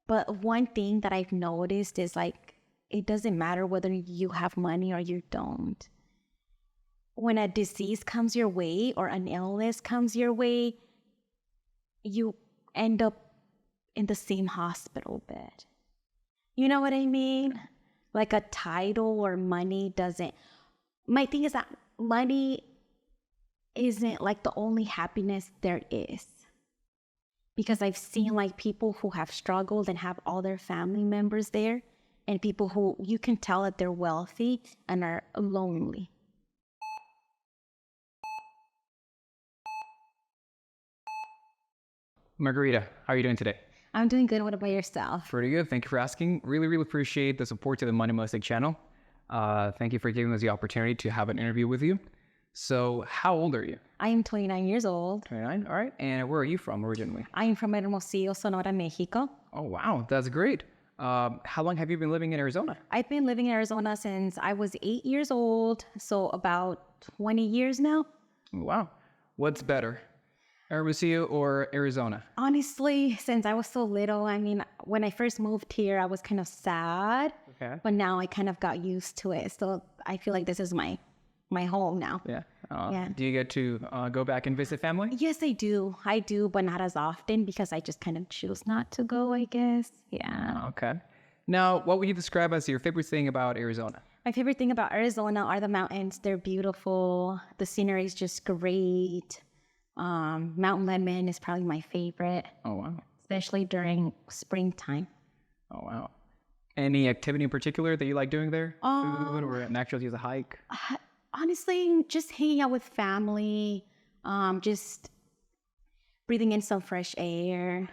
But one thing that I've noticed is like, it doesn't matter whether you have money or you don't. When a disease comes your way or an illness comes your way, you end up in the same hospital bed. You know what I mean? Like a title or money doesn't. My thing is that money isn't like the only happiness there is. Because I've seen like people who have struggled and have all their family members there, and people who you can tell that they're wealthy and are lonely. Margarita, how are you doing today? I'm doing good. What about yourself? Pretty good. Thank you for asking. Really, really appreciate the support to the Moneymalistic channel. Thank you for giving us the opportunity to have an interview with you. So how old are you? I am 29 years old. 29, all right. And where are you from originally? I am from Hermosillo, Sonora, Mexico. Oh, wow. That's great. How long have you been living in Arizona? I've been living in Arizona since I was 8 years old, so about 20 years now. Wow. What's better, Hermosillo or Arizona? Honestly, since I was so little, I mean, when I first moved here, I was kind of sad, but now I kind of got used to it. So I feel like this is my home now. Yeah. Yeah. Do you get to go back and visit family? Yes, I do, but not as often because I just kind of choose not to go, I guess. Yeah. Okay. Now, what would you describe as your favorite thing about Arizona? My favorite thing about Arizona are the mountains. They're beautiful. The scenery is just great. Mount Lemon is probably my favorite. Oh, wow. Especially during springtime. Oh, wow. Any activity in particular that you like doing there? Food or an actual use a hike? Honestly, just hanging out with family, just breathing in some fresh air,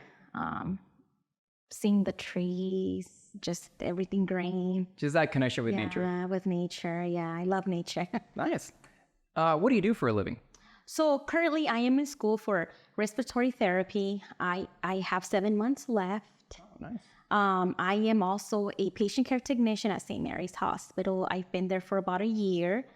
seeing the trees, just everything green. Just that connection with nature. Yeah, with nature. Yeah, I love nature. Nice. What do you do for a living? So currently I am in school for respiratory therapy. I have 7 months left. Oh, nice. I am also a patient care technician at St. Mary's Hospital. I've been there for about a year,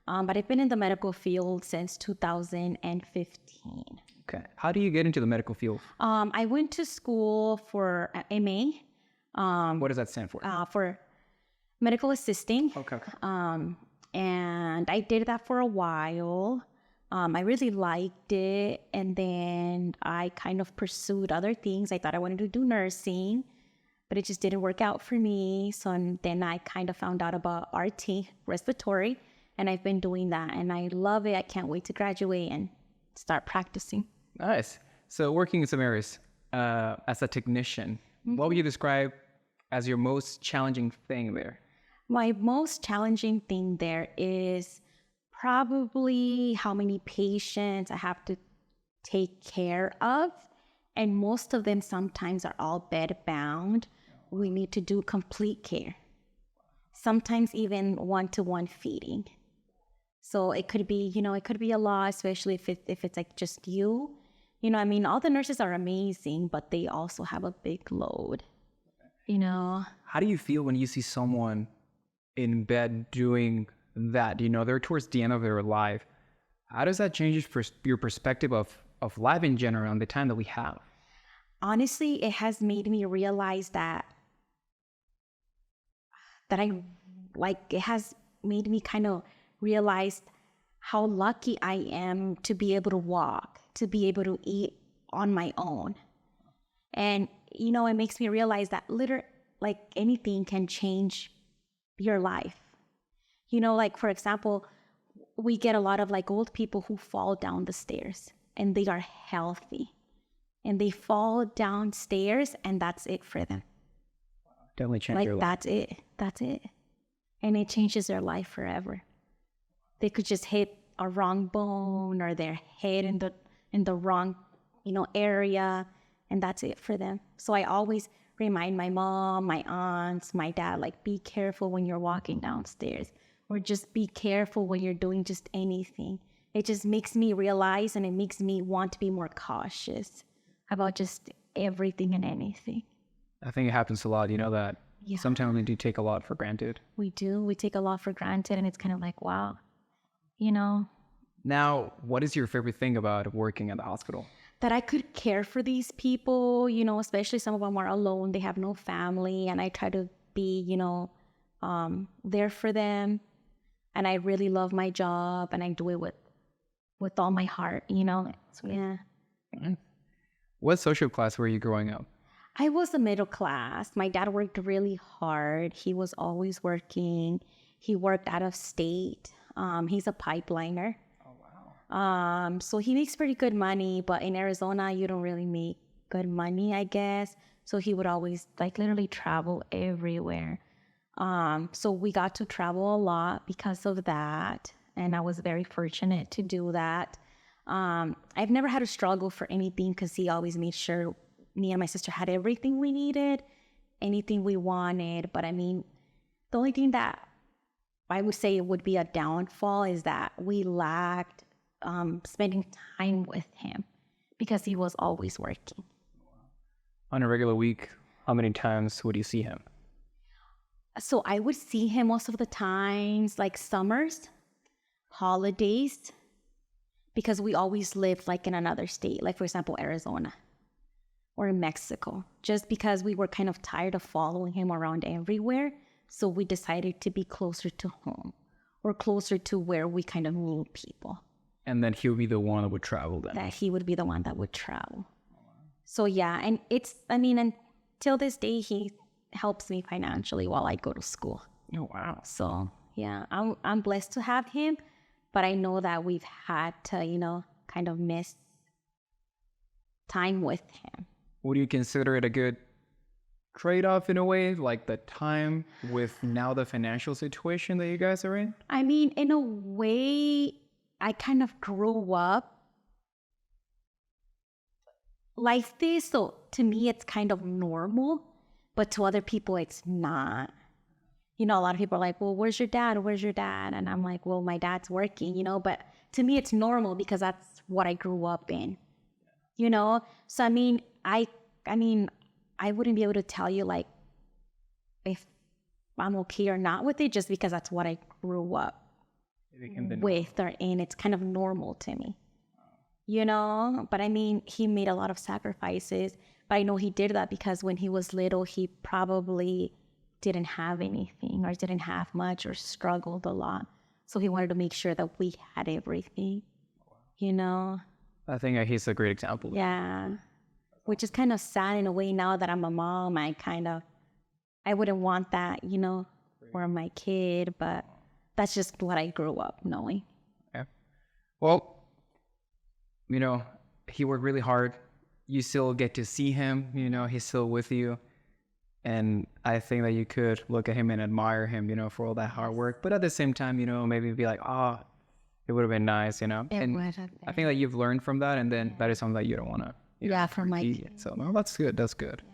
but I've been in the medical field since 2015. Okay. How do you get into the medical field? I went to school for MA. What does that stand for? For medical assisting. Okay. And I did that for a while. I really liked it. And then I kind of pursued other things. I thought I wanted to do nursing, but it just didn't work out for me. So then I kind of found out about RT, respiratory, and I've been doing that. And I love it. I can't wait to graduate and start practicing. Nice. So working in some areas as a technician, what would you describe as your most challenging thing there? My most challenging thing there is probably how many patients I have to take care of. And most of them sometimes are all bed bound. We need to do complete care. Sometimes even one-to-one feeding. So it could be, it could be a lot, especially if it's like just you. I mean, all the nurses are amazing, but they also have a big load, How do you feel when you see someone in bed doing that? They're towards the end of their life. How does that change your perspective of life in general and the time that we have? Honestly, it has made me realize that it has made me kind of realize how lucky I am to be able to walk, to be able to eat on my own. And, it makes me realize that literally, anything can change your life. For example, we get a lot of old people who fall down the stairs and they are healthy and they fall downstairs and that's it for them. Definitely change your life. That's it. And it changes their life forever. They could just hit a wrong bone or their head in the wrong, area, and that's it for them. So I always remind my mom, my aunts, my dad, be careful when you're walking downstairs, or just be careful when you're doing just anything. It just makes me realize, and it makes me want to be more cautious about just everything and anything. I think it happens a lot, that sometimes we do take a lot for granted. We do. We take a lot for granted, and it's kind of like, wow, Now, what is your favorite thing about working at the hospital? that I could care for these people, you know, especially some of them are alone. They have no family. And I try to be, you know, there for them. And I really love my job and I do it with all my heart, you know. So, yeah. What social class were you growing up? I was the middle class. My dad worked really hard. He was always working. He worked out of state. He's a pipeliner. Oh, wow. So he makes pretty good money, but in Arizona, you don't really make good money, I guess. So he would always like literally travel everywhere. So we got to travel a lot because of that. And I was very fortunate to do that. I've never had a struggle for anything because he always made sure me and my sister had everything we needed, anything we wanted. But I mean, the only thing that I would say would be a downfall is that we lacked spending time with him because he was always working. On a regular week, how many times would you see him? So I would see him most of the times, like summers, holidays, because we always lived like in another state, like for example, Arizona or in Mexico, just because we were kind of tired of following him around everywhere. So we decided to be closer to home or closer to where we kind of meet people. And then he'll be the one that would travel then? That he would be the one that would travel. So yeah, and it's, I mean, until this day, he helps me financially while I go to school. Oh, wow. So yeah, I'm blessed to have him, but I know that we've had to, you know, kind of miss time with him. Would you consider it a good trade-off in a way, like the time with now the financial situation that you guys are in? I mean, in a way, I kind of grew up like this. So to me, it's kind of normal, but to other people, it's not. You know, a lot of people are like, well, where's your dad? Where's your dad? And I'm like, well, my dad's working, you know, but to me, it's normal because that's what I grew up in, you know? So, I mean, I wouldn't be able to tell you like if I'm okay or not with it just because that's what I grew up with or in. It's kind of normal to me, you know? But I mean, he made a lot of sacrifices, but I know he did that because when he was little, he probably didn't have anything or didn't have much or struggled a lot. So he wanted to make sure that we had everything, you know? I think he's a great example. Yeah. Which is kind of sad in a way now that I'm a mom. I wouldn't want that, you know, for my kid, but that's just what I grew up knowing. Yeah. Well, you know, he worked really hard. You still get to see him, you know, he's still with you. And I think that you could look at him and admire him, you know, for all that hard work. But at the same time, you know, maybe be like, oh, it would have been nice, you know. And I think that you've learned from that, and then that is something that you don't want to. Yeah, for my kid. So no, that's good. That's good. Yeah.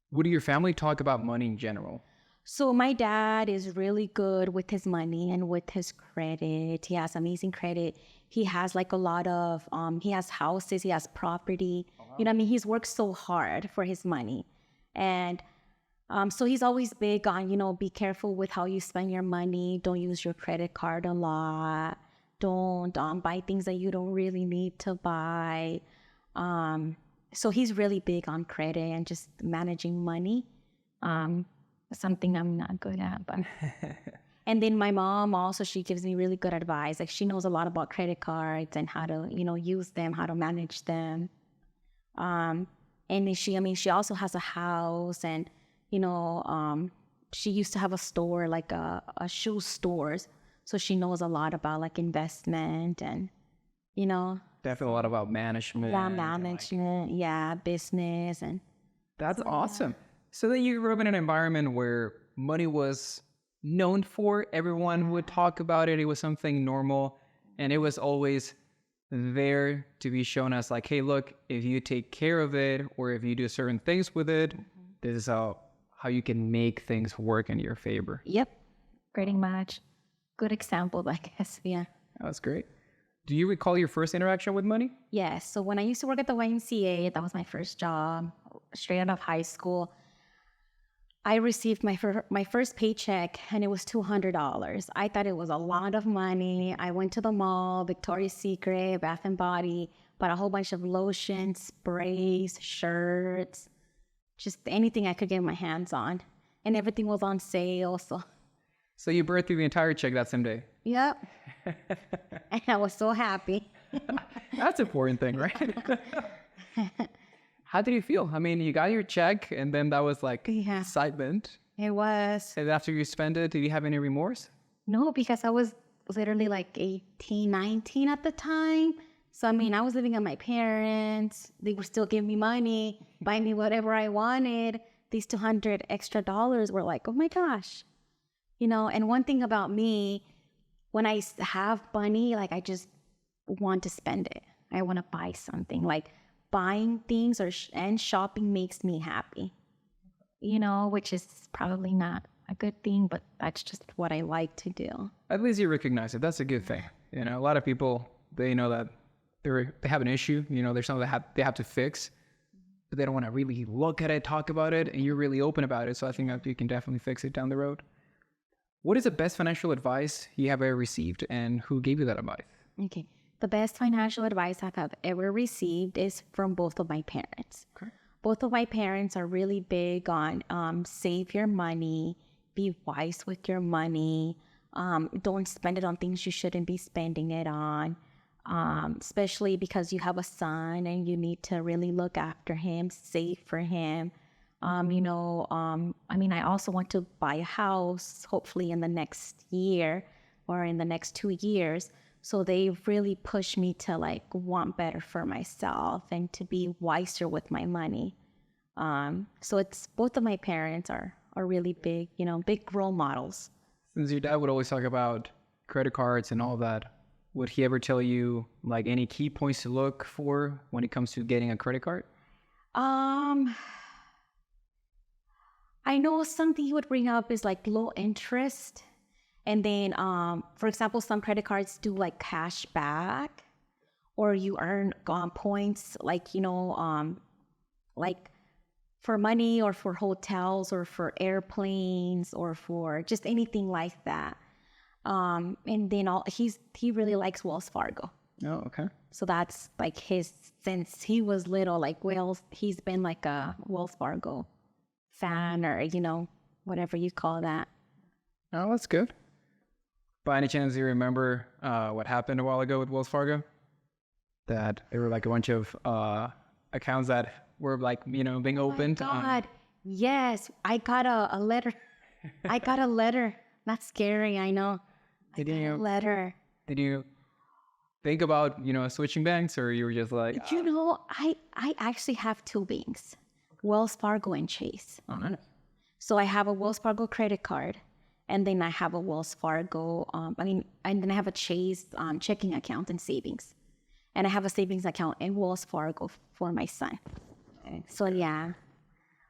What do your family talk about money in general? So my dad is really good with his money and with his credit. He has amazing credit. He has like a lot of, he has houses, he has property. Oh, wow. You know what I mean? He's worked so hard for his money. And so he's always big on, you know, be careful with how you spend your money. Don't use your credit card a lot. Don't buy things that you don't really need to buy. So he's really big on credit and just managing money. Something I'm not good at, but. And then my mom also, she gives me really good advice. Like she knows a lot about credit cards and how to, you know, use them, how to manage them. And then she also has a house and, you know, she used to have a store, like a shoe stores. So she knows a lot about like investment and, you know. Definitely a lot about management. Yeah, management. Like, yeah, business. And that's awesome. So then you grew up in an environment where money was known for. Everyone would talk about it. It was something normal. And it was always there to be shown as like, hey, look, if you take care of it or if you do certain things with it, this is how you can make things work in your favor. Yep. Pretty much. Good example, I guess. Yeah. That's great. Do you recall your first interaction with money? Yes. So when I used to work at the YMCA, that was my first job, straight out of high school. I received my first paycheck and it was $200. I thought it was a lot of money. I went to the mall, Victoria's Secret, Bath and Body, bought a whole bunch of lotions, sprays, shirts, just anything I could get my hands on. And everything was on sale. So you burned through the entire check that same day? Yep. And I was so happy. That's an important thing, right? How did you feel? I mean, you got your check and then that was like excitement. It was. And after you spent it, did you have any remorse? No, because I was literally like 18, 19 at the time. So, I mean, I was living with my parents. They would still give me money, buy me whatever I wanted. These $200 extra were like, oh my gosh. You know, and one thing about me, when I have money, like I just want to spend it. I want to buy something. Like buying things and shopping makes me happy. You know, which is probably not a good thing, but that's just what I like to do. At least you recognize it. That's a good thing. You know, a lot of people, they know that they have an issue. You know, there's something they have to fix, but they don't want to really look at it, talk about it, and you're really open about it. So I think that you can definitely fix it down the road. What is the best financial advice you have ever received, and who gave you that advice? Okay. The best financial advice I have ever received is from both of my parents. Okay. Both of my parents are really big on save your money, be wise with your money, don't spend it on things you shouldn't be spending it on, especially because you have a son and you need to really look after him, save for him. I mean, I also want to buy a house, hopefully in the next year or in the next 2 years. So they really push me to like want better for myself and to be wiser with my money. So it's both of my parents are really big, big role models. Since your dad would always talk about credit cards and all that, would he ever tell you like any key points to look for when it comes to getting a credit card? I know something he would bring up is like low interest. And then, for example, some credit cards do like cash back, or you earn points like, like for money or for hotels or for airplanes or for just anything like that. And then he really likes Wells Fargo. Oh, okay. So that's like since he was little, like he's been like a Wells Fargo fan or, whatever you call that. Oh, that's good. By any chance, do you remember what happened a while ago with Wells Fargo? That there were like a bunch of accounts that were like, being opened. Oh my God. Yes. I got a letter. I got a letter. That's scary. I know. Did you letter. Did you think about, switching banks, or you were just like... I actually have two banks, Wells Fargo and Chase. Oh, nice. So I have a Wells Fargo credit card. And then I have a Wells Fargo, and then I have a Chase checking account and savings. And I have a savings account in Wells Fargo for my son. So, yeah.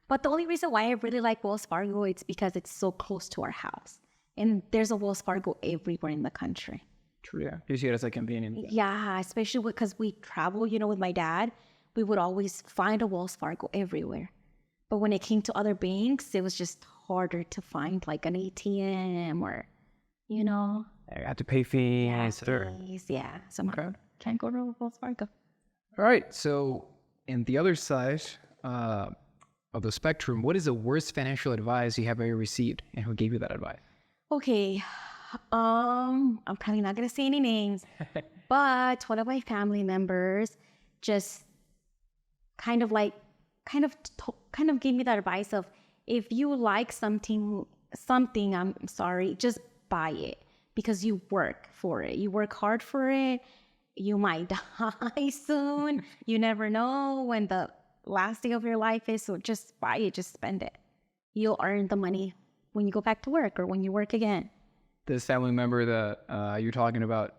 But the only reason why I really like Wells Fargo is because it's so close to our house. And there's a Wells Fargo everywhere in the country. True, yeah. You see it as a convenience. Yeah, especially because we travel, with my dad. We would always find a Wells Fargo everywhere. But when it came to other banks, it was just harder to find like an ATM or, You have to pay fees. Yeah. So I'm trying to go to Wells Fargo. All right. So in the other side of the spectrum, what is the worst financial advice you have ever received, and who gave you that advice? Okay. I'm probably not going to say any names, but one of my family members just kind of gave me that advice of, if you like something, I'm sorry, just buy it because you work for it. You work hard for it. You might die soon. You never know when the last day of your life is. So just buy it, just spend it. You'll earn the money when you go back to work or when you work again. This family member that you're talking about,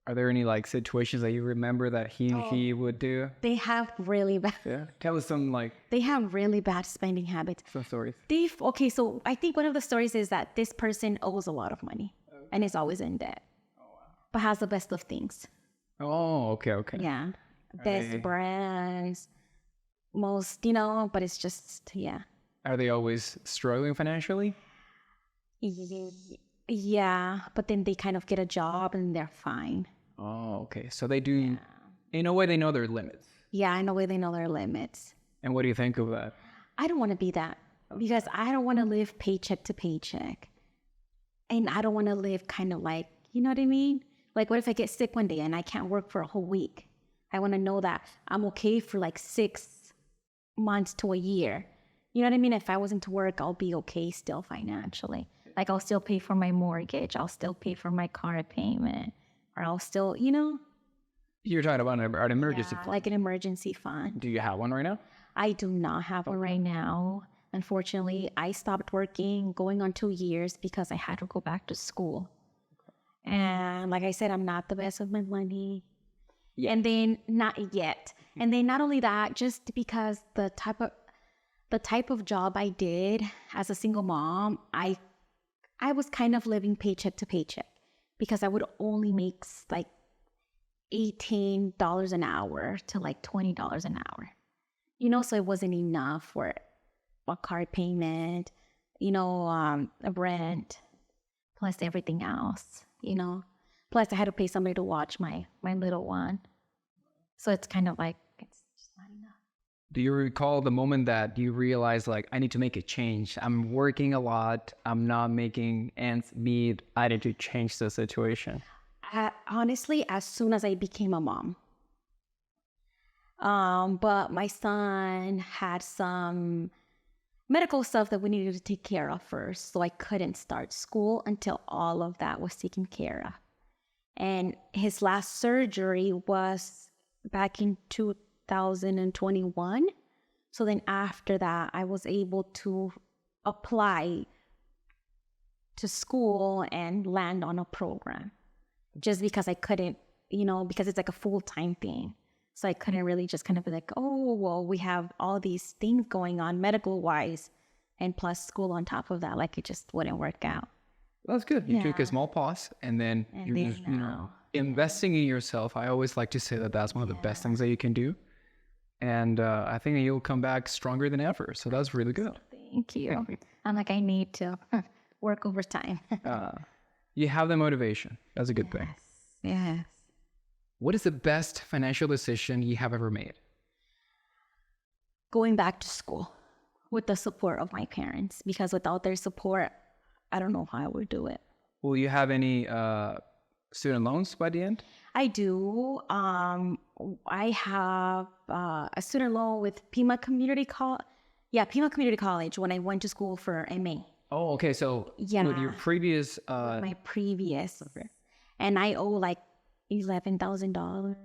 are there any like situations that you remember that he would do? They have really bad. Yeah. Tell us some They have really bad spending habits. Some stories. Okay, so I think one of the stories is that this person owes a lot of money and is always in debt. Oh, wow. But has the best of things. Oh, okay. Yeah. Best brands, most, but it's just, yeah. Are they always struggling financially? Yeah, but then they kind of get a job and they're fine. Oh, okay. So they do In a way, they know their limits. Yeah, in a way they know their limits. And what do you think of that? I don't want to be that because I don't want to live paycheck to paycheck. And I don't want to live kind of like, you know what I mean? Like, what if I get sick one day and I can't work for a whole week? I want to know that I'm okay for like 6 months to a year. You know what I mean? If I wasn't to work, I'll be okay still financially. Like, I'll still pay for my mortgage. I'll still pay for my car payment. Or I'll still, you know. You're talking about an emergency Yeah, fund. like an emergency fund. Do you have one right now? I do not have one right now. Unfortunately, I stopped working going on 2 years because I had to go back to school. And like I said, I'm not the best with my money. Yeah. And then not yet. And then not only that, just because the type of job I did as a single mom, I was kind of living paycheck to paycheck because I would only make like $18 an hour to like $20 an hour. You know, so it wasn't enough for a car payment, you know, a rent, plus everything else, you know. Plus I had to pay somebody to watch my little one. So it's kind of like, it's just not enough. Do you recall the moment that you realized, like, I need to make a change? I'm working a lot. I'm not making ends meet. I need to change the situation. Honestly, as soon as I became a mom. But my son had some medical stuff that we needed to take care of first. So I couldn't start school until all of that was taken care of. And his last surgery was back in 2021. So then after that, I was able to apply to school and land on a program just because I couldn't, you know, because it's like a full-time thing. So I couldn't really just kind of be like, oh, well, we have all these things going on medical-wise and plus school on top of that. Like, it just wouldn't work out. That's good. You took a Yeah. small pause and then you're then just, you know, investing in yourself. I always like to say that that's one of the best things that you can do. And I think that you'll come back stronger than ever. So that's really good. Thank you. I'm like, I need to work overtime. You have the motivation. That's a good thing. Yes. What is the best financial decision you have ever made? Going back to school with the support of my parents, because without their support, I don't know how I would do it. Will you have any student loans by the end? I do. I have a student loan with Pima Community College. Yeah, Pima Community College when I went to school for MA. Oh, okay. So with your previous... my previous. Okay. And I owe like $11,000.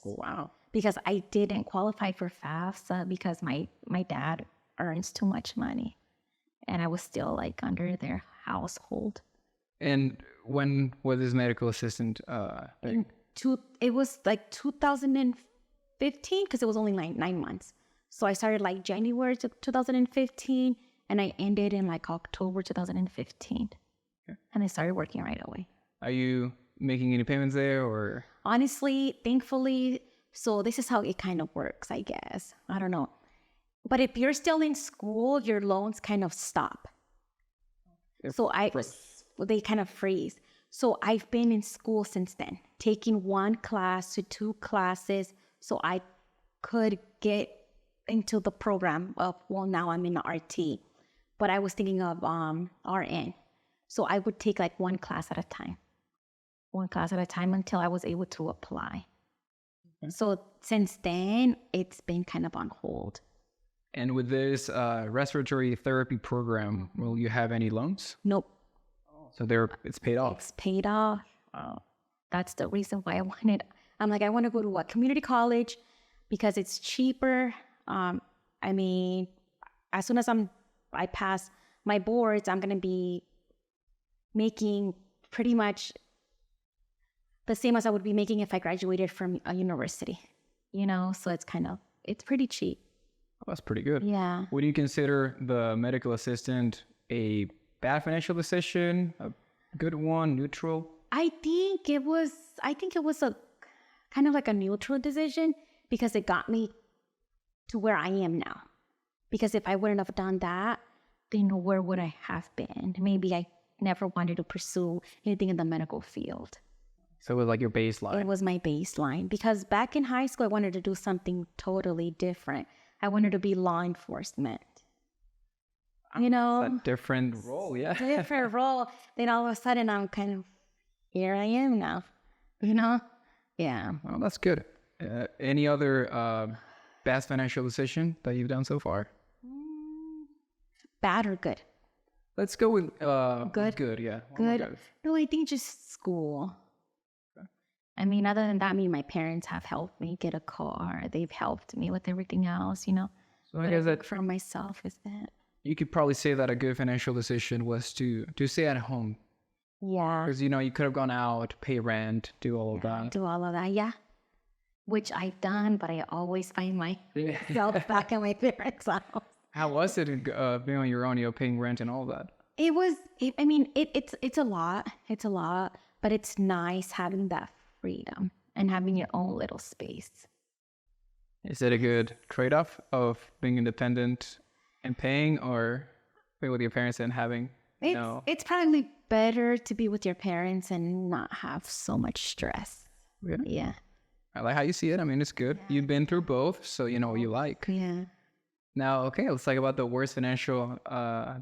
Oh, wow. Because I didn't qualify for FAFSA because my dad earns too much money. And I was still like under their household. And when was this medical assistant? It was like 2015 because it was only like 9 months. So I started like January 2015 and I ended in like October 2015. Okay. And I started working right away. Are you making any payments there or? Honestly, thankfully, so this is how it kind of works, I guess. I don't know. But if you're still in school, your loans kind of stop. So they kind of freeze. So I've been in school since then, taking 1 class to 2 classes so I could get into the program of, well, now I'm in the RT, but I was thinking of RN. So I would take like 1 class at a time. 1 class at a time until I was able to apply. Okay. So since then, it's been kind of on hold. And with this respiratory therapy program, will you have any loans? Nope. So it's paid off. It's paid off. Wow. That's the reason why I want to go to a community college because it's cheaper. I mean, as soon as I pass my boards, I'm going to be making pretty much the same as I would be making if I graduated from a university, you know? So it's pretty cheap. Oh, that's pretty good. Yeah. Would you consider the medical assistant a bad financial decision, a good one, neutral? I think it was a kind of like a neutral decision because it got me to where I am now. Because if I wouldn't have done that, then where would I have been? Maybe I never wanted to pursue anything in the medical field. So it was like your baseline. It was my baseline because back in high school, I wanted to do something totally different. I wanted to be law enforcement. You know, It's a different role, yeah. different role. Then all of a sudden, I'm kind of, here I am now, you know? Yeah. Well, that's good. Any other best financial decision that you've done so far? Bad or good? Let's go with Good. Good, yeah. One more Good. No, I think just school. I mean, other than that, I mean, my parents have helped me get a car. They've helped me with everything else, you know? So I guess that For myself is that. you could probably say that a good financial decision was to stay at home. Yeah. Because, you know, you could have gone out, pay rent, do all of that. Do all of that, yeah. Which I've done, but I always find myself back at my parents' house. How was it being on your own, you know, paying rent and all that? It was, I mean, it's a lot. It's a lot, but it's nice having that freedom and having your own little space. Is it a good trade-off of being independent and paying, or being with your parents and having, It's probably better to be with your parents and not have so much stress. Yeah. Yeah. I like how you see it. I mean, it's good. You've been through both, so you know what you like. Yeah. Now, okay, let's talk about the worst financial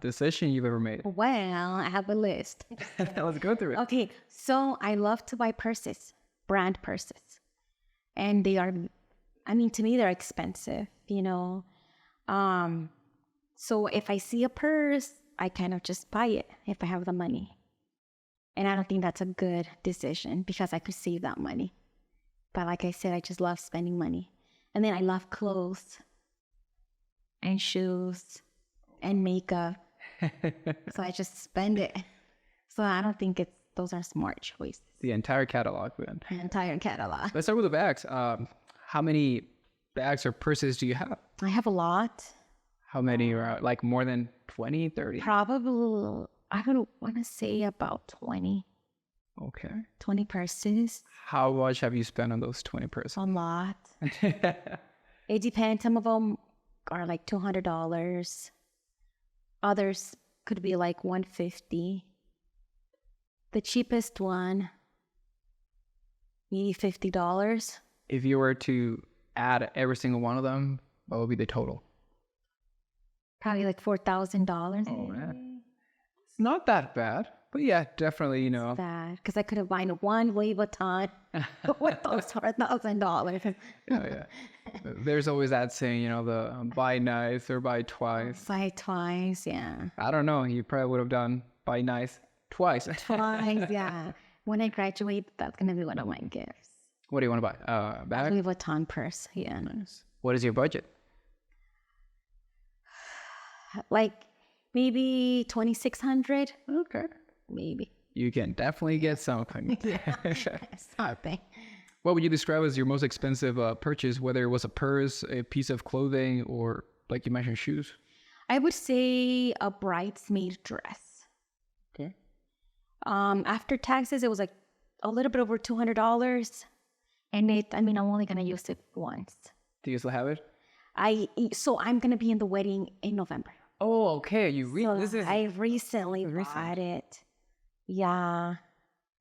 decision you've ever made. Well, I have a list. Let's go through it. Okay, so I love to buy purses, brand purses. And they are, I mean, to me, they're expensive, you know. So if I see a purse, I kind of just buy it if I have the money. And I don't think that's a good decision because I could save that money. But like I said, I just love spending money. And then I love clothes and shoes and makeup. So I just spend it. So I don't think those are smart choices. The entire catalog, then. The entire catalog. Let's start with the bags. How many bags or purses do you have? I have a lot. How many are like more than 20, 30? Probably, I would want to say about 20. Okay. 20 purses. How much have you spent on those 20 purses? A lot. It depends. Some of them are like $200. Others could be like $150. The cheapest one, maybe $50. If you were to add every single one of them, what would be the total? Probably like $4,000. Oh, man. It's not that bad. But yeah, definitely, you know. Bad. Because I could have bought one Louis Vuitton with those $4,000. Yeah. There's always that saying, you know, the buy nice or buy twice. Buy twice, yeah. I don't know. You probably would have done buy nice twice. Twice, yeah. When I graduate, that's going to be one of my gifts. What do you want to buy? Bag? Louis Vuitton purse, yeah. Nice. What is your budget? Like maybe 2,600. Okay. Maybe. You can definitely get something. Something. What would you describe as your most expensive purchase, whether it was a purse, a piece of clothing, or like you mentioned, shoes? I would say a bridesmaid dress. Okay. After taxes, it was like a little bit over $200. And I'm only going to use it once. Do you still have it? So I'm going to be in the wedding in November. Oh, okay. I recently bought it. Yeah.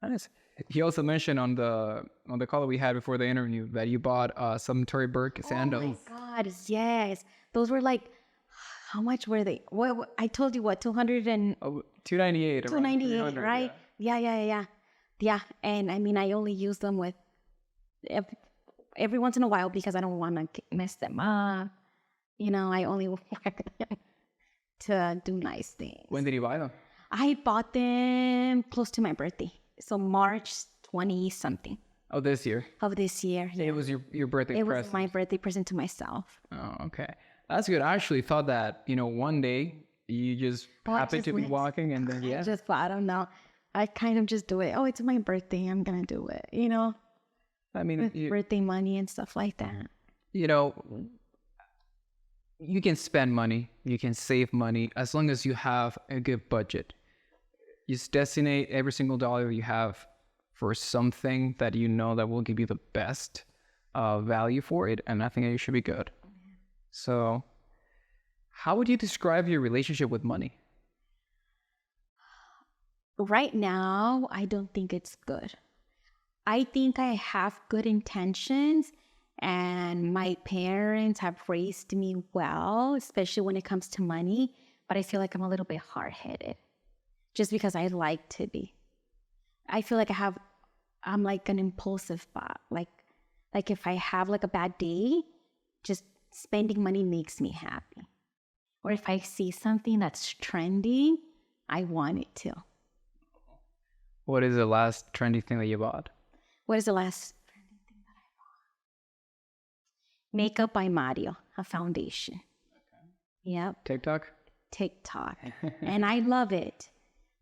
Nice. He also mentioned on the call that we had before the interview that you bought some Tory Burch sandals. Oh my God, yes. Those were like, how much were they? What I told you, what, 200 and... Oh, $298. 298, right? Yeah. Yeah, and I only use them with every once in a while because I don't want to mess them up. You know, I only wear them to do nice things. When did you buy them? I bought them close to my birthday. So March 20-something. Oh, this year? Of this year. Yeah. It was your birthday present? It was my birthday present to myself. Oh, okay. That's good. I actually thought that, you know, one day you just happened to be walking and then, yeah. I don't know. I kind of just do it. Oh, it's my birthday. I'm going to do it, you know? I mean, with birthday money and stuff like that. You know, you can spend money, you can save money as long as you have a good budget. You just designate every single dollar you have for something that you know that will give you the best value for it, and I think it should be good. So, how would you describe your relationship with money? Right now, I don't think it's good. I think I have good intentions and my parents have raised me well, especially when it comes to money. But I feel like I'm a little bit hard-headed just because I like to be. I feel like I'm like an impulsive bot. Like if I have like a bad day, just spending money makes me happy. Or if I see something that's trending, I want it to. What is the last trendy thing that you bought? What is the last trending thing that I bought? Makeup by Mario, a foundation. Okay. Yep. TikTok. And I love it.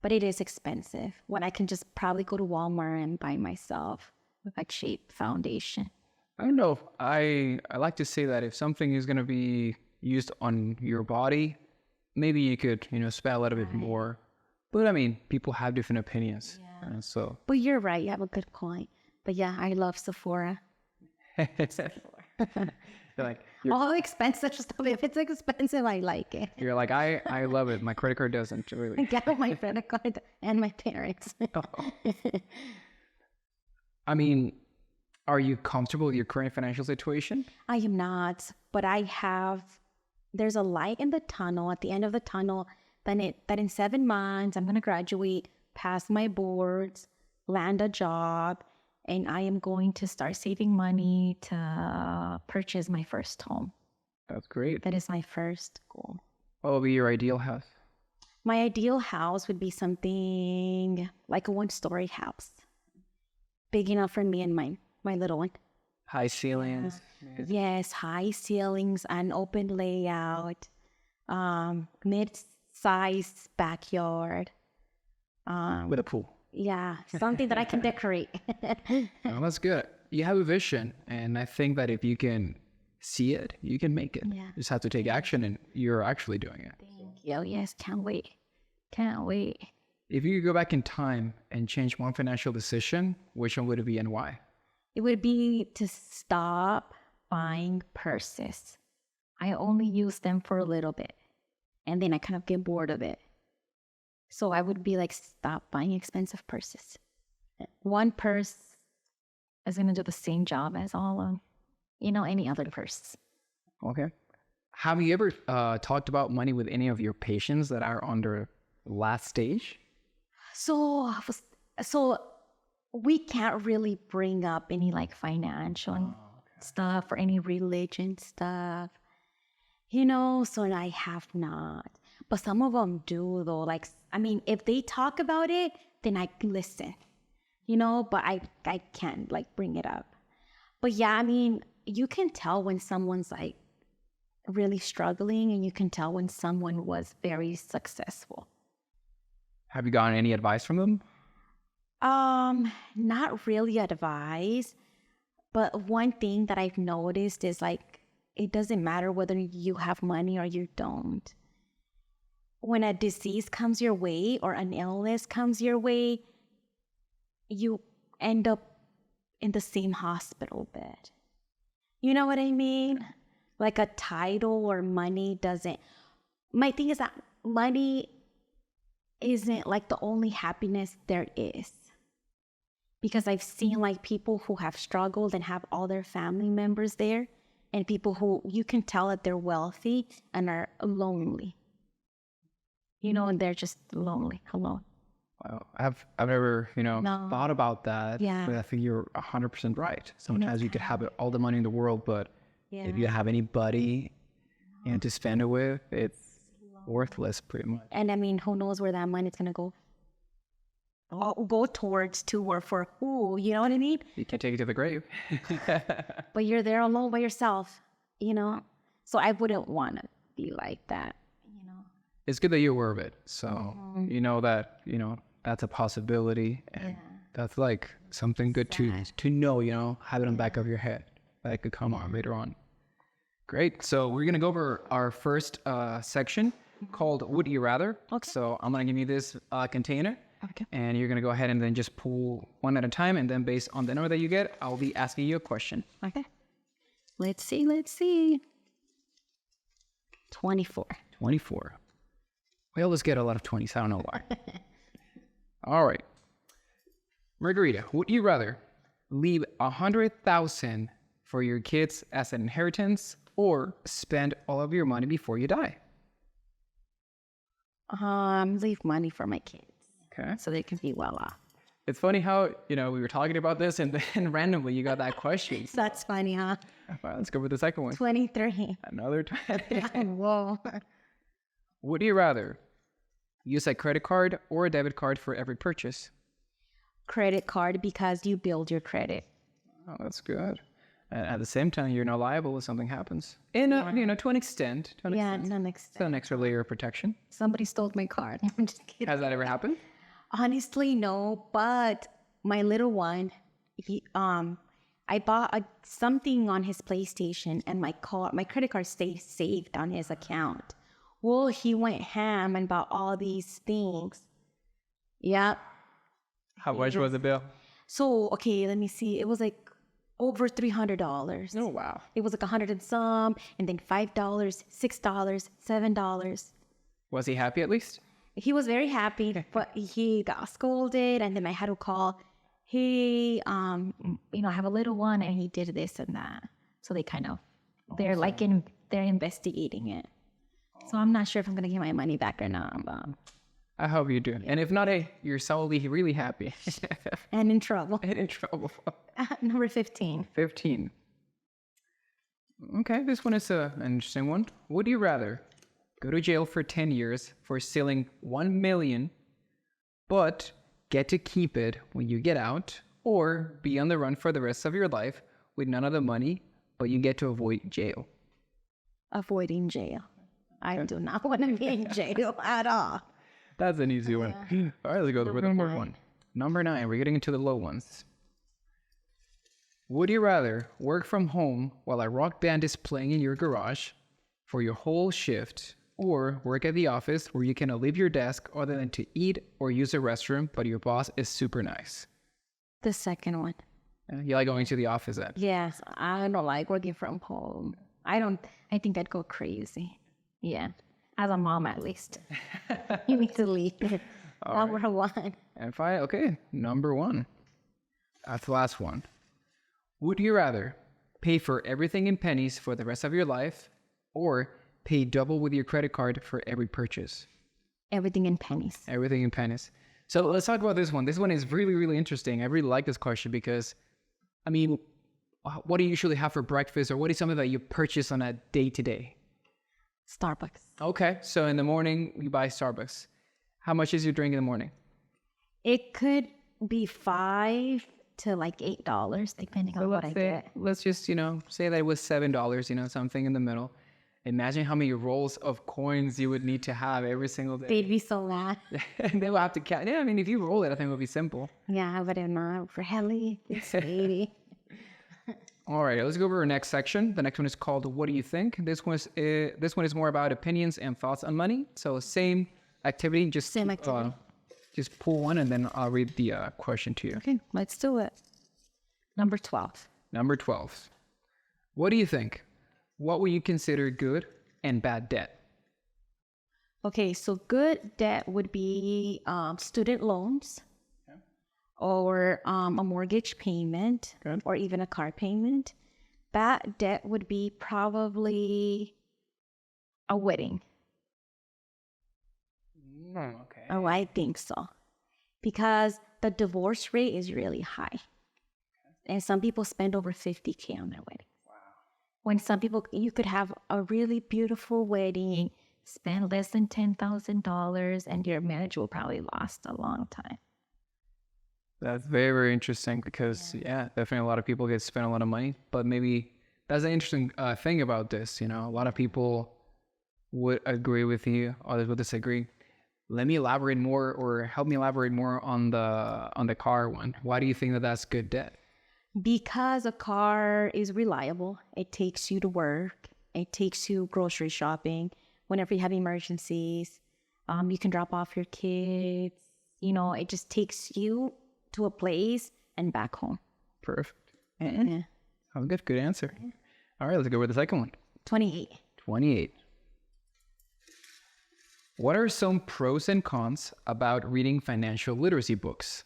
But it is expensive when I can just probably go to Walmart and buy myself a cheap foundation. I don't know. I like to say that if something is going to be used on your body, maybe you could, spend a little bit more. But I mean, people have different opinions. Yeah. So. But you're right. You have a good point. But yeah, I love Sephora. All expensive stuff. If it's expensive, I like it. You're like, I love it. My credit card doesn't really. I get my credit card and my parents. I mean, are you comfortable with your current financial situation? I am not, but there's a light in the tunnel, at the end of the tunnel, that in 7 months, I'm going to graduate, pass my boards, land a job, and I am going to start saving money to purchase my first home. That's great. That is my first goal. What would be your ideal house? My ideal house would be something like a 1-story house. Big enough for me and my little one. High ceilings. Yeah. Yes, high ceilings, an open layout, mid-sized backyard. With a pool. Yeah, something that I can decorate. Well, that's good. You have a vision, and I think that if you can see it, you can make it. Yeah. You just have to take action, and you're actually doing it. Thank you. Yes, can't wait. Can't wait. If you could go back in time and change one financial decision, which one would it be and why? It would be to stop buying purses. I only use them for a little bit, and then I kind of get bored of it. So I would be like, stop buying expensive purses. One purse is going to do the same job as all of, any other purse. Okay. Have you ever talked about money with any of your patients that are on their last stage? So we can't really bring up any like financial stuff or any religion stuff, so I have not. But some of them do though. If they talk about it, then I listen, but I can't like bring it up. But yeah, you can tell when someone's like really struggling, and you can tell when someone was very successful. Have you gotten any advice from them? Not really advice, but one thing that I've noticed is like, it doesn't matter whether you have money or you don't. When a disease comes your way or an illness comes your way, you end up in the same hospital bed. You know what I mean? Like a title or money doesn't. My thing is that money isn't like the only happiness there is. Because I've seen like people who have struggled and have all their family members there, and people who you can tell that they're wealthy and are lonely. And they're just lonely, alone. Wow. I've never, thought about that. Yeah. But I think you're 100% right. Sometimes you could have all the money in the world, but if you have anybody to spend it with, it's worthless pretty much. And who knows where that money's going to go? Go towards to or for who, you know what I mean? You can't take it to the grave. But you're there alone by yourself, So I wouldn't want to be like that, It's good that you're aware of it. So you know that, that's a possibility. And that's like something good to know, have it on the back of your head. That could come on later on. Great. So we're going to go over our first section called Would You Rather. Okay. So I'm going to give you this container. Okay. And you're going to go ahead and then just pull one at a time. And then based on the number that you get, I'll be asking you a question. Okay. Let's see. 24. We always get a lot of 20s. I don't know why. All right. Margarita, would you rather leave 100,000 for your kids as an inheritance, or spend all of your money before you die? Leave money for my kids Okay. so they can be well off. It's funny how, we were talking about this and then randomly you got that question. That's funny, huh? All right, let's go with the second one. 23. Another 20. Whoa. Would you rather use a credit card or a debit card for every purchase? Credit card, because you build your credit. Oh, that's good. And at the same time, you're not liable if something happens. And, to an extent. It's an extra layer of protection. Somebody stole my card. I'm just kidding. Has that ever happened? Honestly, no. But my little one, I bought something on his PlayStation, and my credit card stayed saved on his account. Well, he went ham and bought all these things. Yep. How much was the bill? So, okay, let me see. It was like over $300. Oh, wow. It was like 100 and some, and then $5, $6, $7. Was he happy at least? He was very happy, but he got scolded, and then I had to call, hey, I have a little one, and he did this and that. So they kind of, they're investigating it. So I'm not sure if I'm going to get my money back or not. But I hope you do. Yeah. And if not, hey, you're solidly really happy. And in trouble. And in trouble. Number 15. 15. Okay, this one is an interesting one. Would you rather go to jail for 10 years for stealing 1 million, but get to keep it when you get out, or be on the run for the rest of your life with none of the money, but you get to avoid jail? Avoiding jail. I do not want to be in jail at all. That's an easy one. All right, let's go with number 1. Number 9, we're getting into the low ones. Would you rather work from home while a rock band is playing in your garage for your whole shift, or work at the office where you cannot leave your desk other than to eat or use a restroom, but your boss is super nice? The second one. You like going to the office then? Yes, I don't like working from home. I think I'd go crazy. Yeah, as a mom at least. You need to leave. Number 1. And fine, okay, number 1. That's the last one. Would you rather pay for everything in pennies for the rest of your life, or pay double with your credit card for every purchase? Everything in pennies. Everything in pennies. So let's talk about this one. This one is really, really interesting. I really like this question because, what do you usually have for breakfast, or what is something that you purchase on a day-to-day? Starbucks. Okay, so in the morning, you buy Starbucks. How much is your drink in the morning? It could be $5 to like $8, depending on what I get. Let's just, say that it was $7, something in the middle. Imagine how many rolls of coins you would need to have every single day. They'd be so mad. And they will have to count. Yeah, if you roll it, I think it would be simple. Yeah, but if not, really, it's 80. All right, let's go over our next section. The next one is called "What Do You Think?" This one is more about opinions and thoughts on money. So same activity, just pull one, and then I'll read the question to you. Okay, let's do it. Number 12. Number 12. What do you think? What would you consider good and bad debt? Okay, so good debt would be student loans. Or a mortgage payment. Good. Or even a car payment. Bad debt would be probably a wedding. Okay. Oh, I think so. Because the divorce rate is really high. And some people spend over $50,000 on their wedding. Wow. When some people, you could have a really beautiful wedding, spend less than $10,000, and your marriage will probably last a long time. That's very, very interesting because, definitely a lot of people get spent a lot of money. But maybe that's an interesting thing about this. A lot of people would agree with you, others would disagree. Let me elaborate more, or help me elaborate more on the car one. Why do you think that that's good debt? Because a car is reliable. It takes you to work. It takes you grocery shopping. Whenever you have emergencies, you can drop off your kids. It just takes you to a place and back home. Perfect. Yeah. Oh, good answer. All right, let's go with the second one. 28. 28. What are some pros and cons about reading financial literacy books?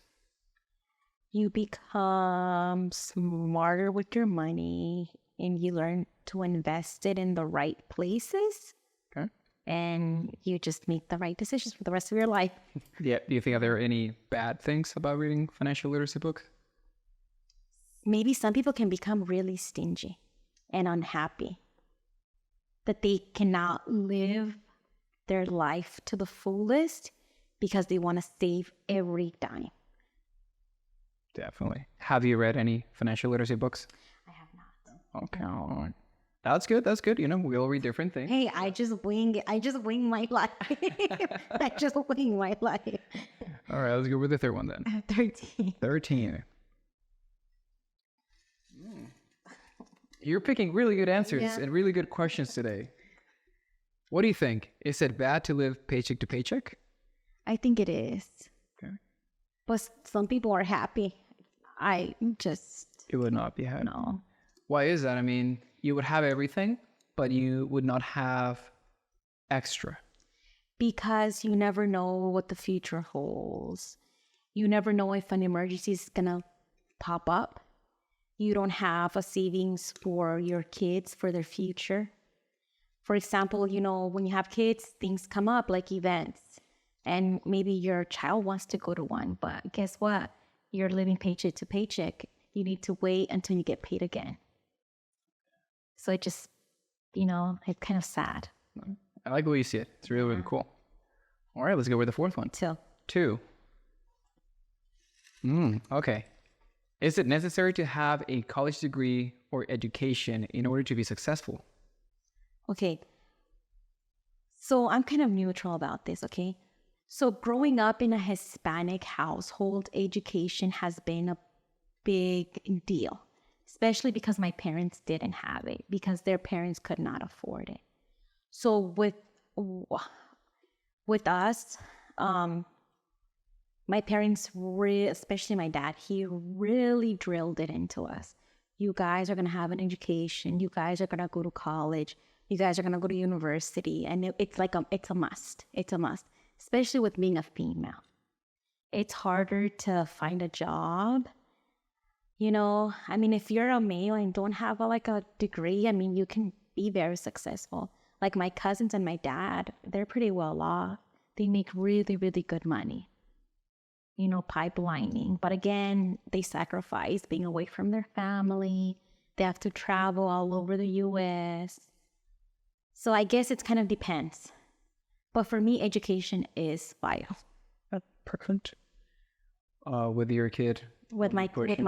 You become smarter with your money and you learn to invest it in the right places. Okay. And you just make the right decisions for the rest of your life. Yeah. Do you think there are any bad things about reading financial literacy books? Maybe some people can become really stingy and unhappy, that they cannot live their life to the fullest because they want to save every dime. Definitely. Have you read any financial literacy books? I have not. Okay. All right. That's good. That's good. You know, we all read different things. Hey, I just wing my life. I just wing my life. All right. Let's go with the third one then. 13. 13. You're picking really good answers and really good questions today. What do you think? Is it bad to live paycheck to paycheck? I think it is. Okay. But some people are happy. It would not be happy. No. Why is that? I mean, you would have everything, but you would not have extra. Because you never know what the future holds. You never know if an emergency is going to pop up. You don't have a savings for your kids, for their future. For example, you know, when you have kids, things come up like events. And maybe your child wants to go to one, but guess what? You're living paycheck to paycheck. You need to wait until you get paid again. So it just, you know, it's kind of sad. I like the way you see it. It's really, really cool. All right, let's go with the fourth one. 2. Okay. Is it necessary to have a college degree or education in order to be successful? Okay. So I'm kind of neutral about this, okay? So growing up in a Hispanic household, education has been a big deal, especially because my parents didn't have it, because their parents could not afford it. So with us, my parents, especially my dad, he really drilled it into us. You guys are going to have an education. You guys are going to go to college. You guys are going to go to university. And it's like it's a must. It's a must, especially with being a female. It's harder to find a job. You know, I mean, if you're a male and don't have a degree, I mean, you can be very successful. Like my cousins and my dad, they're pretty well off. They make really, really good money. You know, pipelining. But again, they sacrifice being away from their family. They have to travel all over the U.S. So I guess it kind of depends. But for me, education is vital. Perfect. With your kid? With my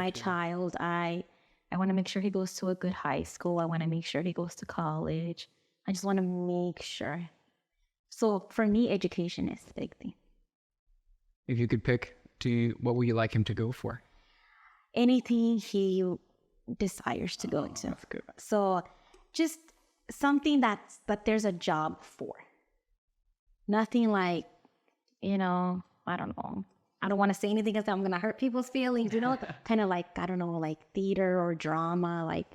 child, I want to make sure he goes to a good high school. I want to make sure he goes to college. I just want to make sure. So for me, education is the big thing. If you could pick, what would you like him to go for? Anything he desires to go to. That's good. So just something that there's a job for. Nothing like, you know, I don't know. I don't want to say anything because I'm going to hurt people's feelings, you know, kind of like, I don't know, like theater or drama, like,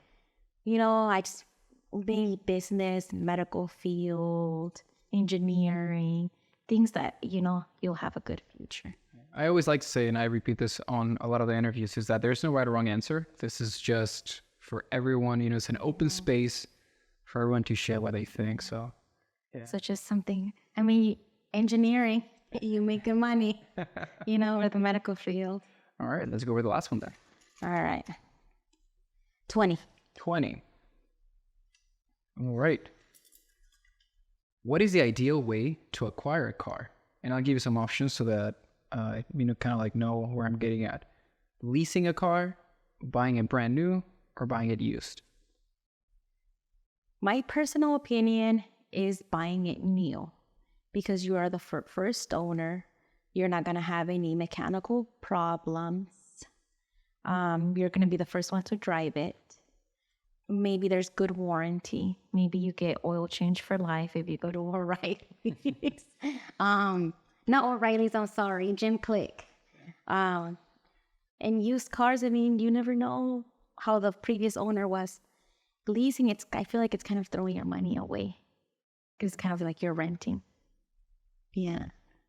you know, I just maybe business, medical field, engineering, things that, you know, you'll have a good future. I always like to say, and I repeat this on a lot of the interviews, is that there's no right or wrong answer. This is just for everyone, you know, it's an open space for everyone to share what they think. So, yeah. So just something, I mean, engineering, you make good money, you know, or the medical field. All right, let's go with the last one then. All right. 20. All right. What is the ideal way to acquire a car? And I'll give you some options so that, you know, kind of like know where I'm getting at. Leasing a car, buying it brand new, or buying it used? My personal opinion is buying it new because you are the first owner. You're not going to have any mechanical problems. You're going to be the first one to drive it. Maybe there's good warranty. Maybe you get oil change for life if you go to O'Reilly's. Not O'Reilly's, I'm sorry, Jim Click. And used cars, I mean, you never know how the previous owner was. Leasing, I feel like it's kind of throwing your money away. It's kind of like you're renting. Yeah.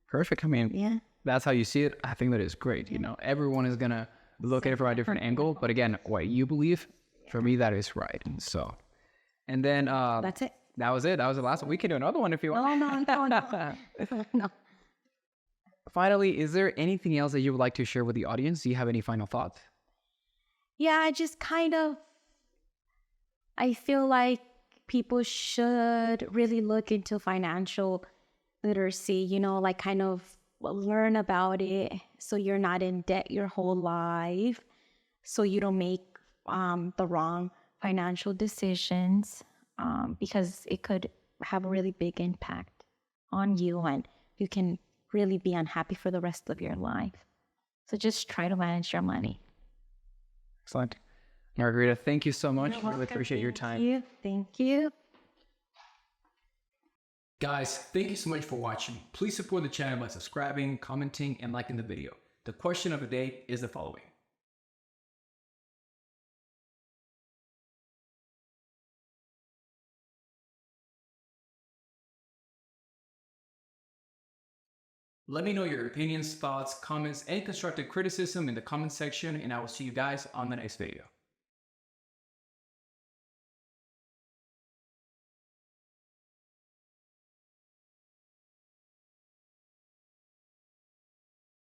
Perfect. I mean, that's how you see it. I think that is great. You know, everyone is going to look at it from a different angle. But again, what you believe, for me, that is right. So, and then That's it. that was it. That was the last one. We can do another one if you want. No. Finally, is there anything else that you would like to share with the audience? Do you have any final thoughts? Yeah, I just I feel like people should really look into financial literacy, like kind of learn about it so you're not in debt your whole life, so you don't make the wrong financial decisions, because it could have a really big impact on you and you can really be unhappy for the rest of your life. So just try to manage your money. Excellent. Margarita, thank you so much. Really appreciate your time. Thank you. Guys, thank you so much for watching. Please support the channel by subscribing, commenting, and liking the video. The question of the day is the following. Let me know your opinions, thoughts, comments, and constructive criticism in the comment section, and I will see you guys on the next video.